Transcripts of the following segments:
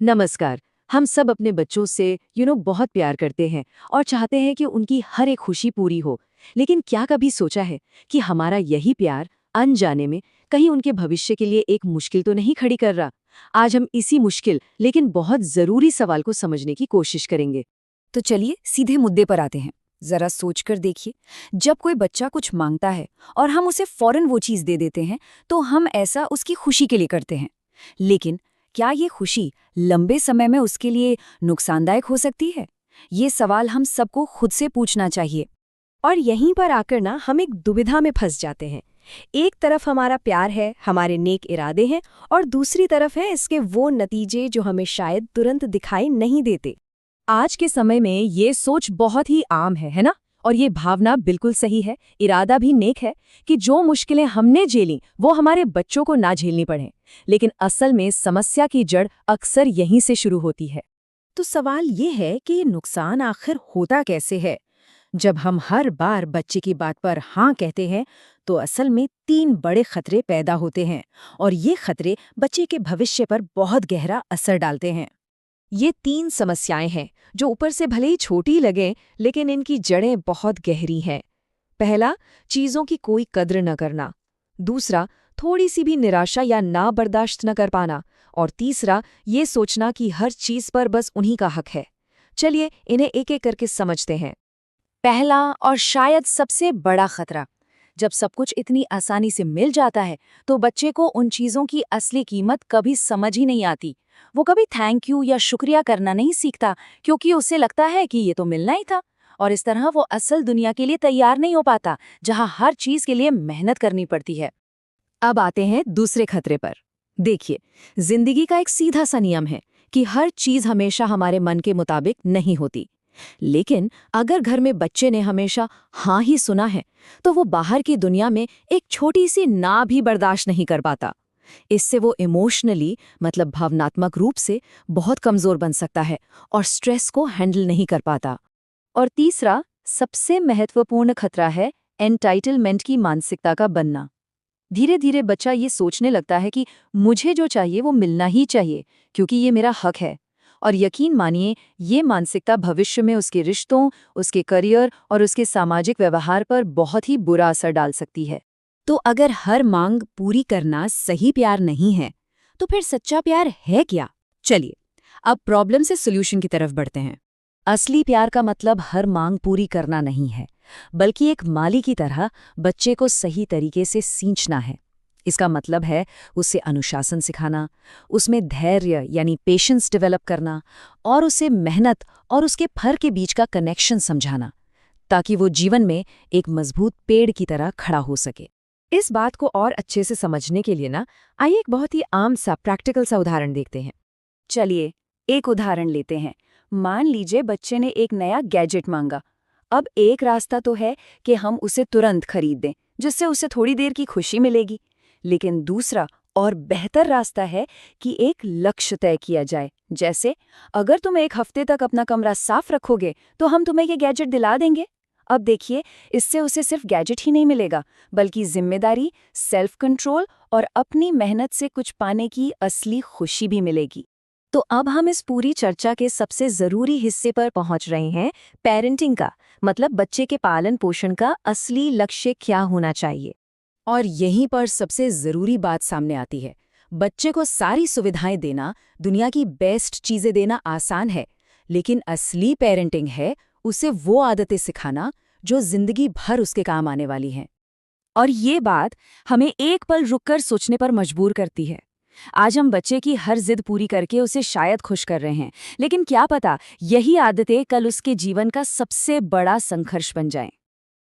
नमस्कार। हम सब अपने बच्चों से बहुत प्यार करते हैं और चाहते हैं कि उनकी हर एक खुशी पूरी हो। लेकिन क्या कभी सोचा है कि हमारा यही प्यार अनजाने में कहीं उनके भविष्य के लिए एक मुश्किल तो नहीं खड़ी कर रहा? आज हम इसी मुश्किल लेकिन बहुत जरूरी सवाल को समझने की कोशिश करेंगे। तो चलिए सीधे मुद्दे पर आते हैं। जरा सोचकर देखिए, जब कोई बच्चा कुछ मांगता है और हम उसे फौरन वो चीज दे देते हैं, तो हम ऐसा उसकी खुशी के लिए करते हैं। लेकिन क्या ये खुशी लंबे समय में उसके लिए नुकसानदायक हो सकती है? ये सवाल हम सबको खुद से पूछना चाहिए। और यहीं पर आकर ना हम एक दुविधा में फंस जाते हैं। एक तरफ हमारा प्यार है, हमारे नेक इरादे हैं, और दूसरी तरफ है इसके वो नतीजे जो हमें शायद तुरंत दिखाई नहीं देते। आज के समय में ये सोच बहुत ही आम है ना? और ये भावना बिल्कुल सही है, इरादा भी नेक है कि जो मुश्किलें हमने झेली वो हमारे बच्चों को ना झेलनी पड़े। लेकिन असल में समस्या की जड़ अक्सर यहीं से शुरू होती है। तो सवाल ये है कि ये नुकसान आखिर होता कैसे है? जब हम हर बार बच्चे की बात पर हाँ कहते हैं, तो असल में 3 बड़े खतरे पैदा होते हैं, और ये खतरे बच्चे के भविष्य पर बहुत गहरा असर डालते हैं। ये 3 समस्याएं हैं जो ऊपर से भले ही छोटी लगें, लेकिन इनकी जड़ें बहुत गहरी हैं। पहला, चीजों की कोई कद्र न करना। दूसरा, थोड़ी सी भी निराशा या ना बर्दाश्त न कर पाना। और तीसरा, ये सोचना कि हर चीज पर बस उन्हीं का हक है। चलिए इन्हें एक एक करके समझते हैं। पहला और शायद सबसे बड़ा खतरा, जब सब कुछ इतनी आसानी से मिल जाता है तो बच्चे को उन चीजों की असली कीमत कभी समझ ही नहीं आती। वो कभी थैंक यू या शुक्रिया करना नहीं सीखता, क्योंकि उसे लगता है कि ये तो मिलना ही था। और इस तरह वो असल दुनिया के लिए तैयार नहीं हो पाता, जहां हर चीज के लिए मेहनत करनी पड़ती है। अब आते हैं दूसरे खतरे पर। देखिए, जिंदगी का एक सीधा सा नियम है कि हर चीज हमेशा हमारे मन के मुताबिक नहीं होती। लेकिन अगर घर में बच्चे ने हमेशा हाँ ही सुना है, तो वो बाहर की दुनिया में एक छोटी सी ना भी बर्दाश्त नहीं कर पाता। इससे वो इमोशनली, मतलब भावनात्मक रूप से बहुत कमजोर बन सकता है और स्ट्रेस को हैंडल नहीं कर पाता। और तीसरा, सबसे महत्वपूर्ण खतरा है एंटाइटलमेंट की मानसिकता का बनना। धीरे धीरे बच्चा ये सोचने लगता है कि मुझे जो चाहिए वो मिलना ही चाहिए, क्योंकि ये मेरा हक है। और यकीन मानिए, ये मानसिकता भविष्य में उसके रिश्तों, उसके करियर और उसके सामाजिक व्यवहार पर बहुत ही बुरा असर डाल सकती है। तो अगर हर मांग पूरी करना सही प्यार नहीं है, तो फिर सच्चा प्यार है क्या? चलिए, अब प्रॉब्लम से सॉल्यूशन की तरफ बढ़ते हैं। असली प्यार का मतलब हर मांग पूरी करना नहीं है, बल्कि एक माली की तरह बच्चे को सही तरीके से सींचना है। इसका मतलब है उसे अनुशासन सिखाना, उसमें धैर्य यानी पेशेंस डेवलप करना, और उसे मेहनत और उसके फर के बीच का कनेक्शन समझाना, ताकि वो जीवन में एक मजबूत पेड़ की तरह खड़ा हो सके। इस बात को और अच्छे से समझने के लिए आइए एक बहुत ही आम सा प्रैक्टिकल सा उदाहरण देखते हैं। चलिए, एक उदाहरण लेते हैं। मान लीजिए बच्चे ने एक नया गैजेट मांगा। अब एक रास्ता तो है कि हम उसे तुरंत खरीद दें, जिससे उसे थोड़ी देर की खुशी मिलेगी। लेकिन दूसरा और बेहतर रास्ता है कि एक लक्ष्य तय किया जाए। जैसे, अगर तुम 1 हफ्ते तक अपना कमरा साफ रखोगे, तो हम तुम्हें ये गैजेट दिला देंगे। अब देखिए, इससे उसे सिर्फ गैजेट ही नहीं मिलेगा, बल्कि जिम्मेदारी, सेल्फ कंट्रोल और अपनी मेहनत से कुछ पाने की असली खुशी भी मिलेगी। तो अब हम इस पूरी चर्चा के सबसे जरूरी हिस्से पर पहुंच रहे हैं, पेरेंटिंग का, मतलब बच्चे के पालन पोषण का असली लक्ष्य क्या होना चाहिए। और यहीं पर सबसे जरूरी बात सामने आती है। बच्चे को सारी सुविधाएं देना, दुनिया की बेस्ट चीजें देना आसान है, लेकिन असली पेरेंटिंग है उसे वो आदतें सिखाना जो जिंदगी भर उसके काम आने वाली हैं। और ये बात हमें एक पल रुककर सोचने पर मजबूर करती है। आज हम बच्चे की हर जिद पूरी करके उसे शायद खुश कर रहे हैं, लेकिन क्या पता यही आदतें कल उसके जीवन का सबसे बड़ा संघर्ष बन जाएं।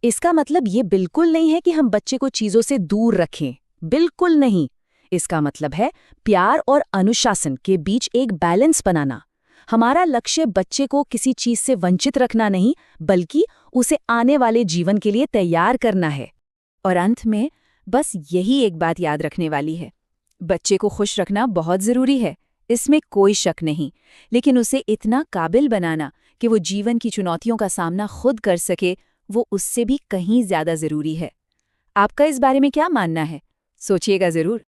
इसका मतलब ये बिल्कुल नहीं है कि हम बच्चे को चीजों से दूर रखें, बिल्कुल नहीं। इसका मतलब है प्यार और अनुशासन के बीच एक बैलेंस बनाना। हमारा लक्ष्य बच्चे को किसी चीज से वंचित रखना नहीं, बल्कि उसे आने वाले जीवन के लिए तैयार करना है। और अंत में बस यही एक बात याद रखने वाली है, बच्चे को खुश रखना बहुत जरूरी है, इसमें कोई शक नहीं, लेकिन उसे इतना काबिल बनाना कि वो जीवन की चुनौतियों का सामना खुद कर सके, वो उससे भी कहीं ज्यादा जरूरी है। आपका इस बारे में क्या मानना है? सोचिएगा जरूर।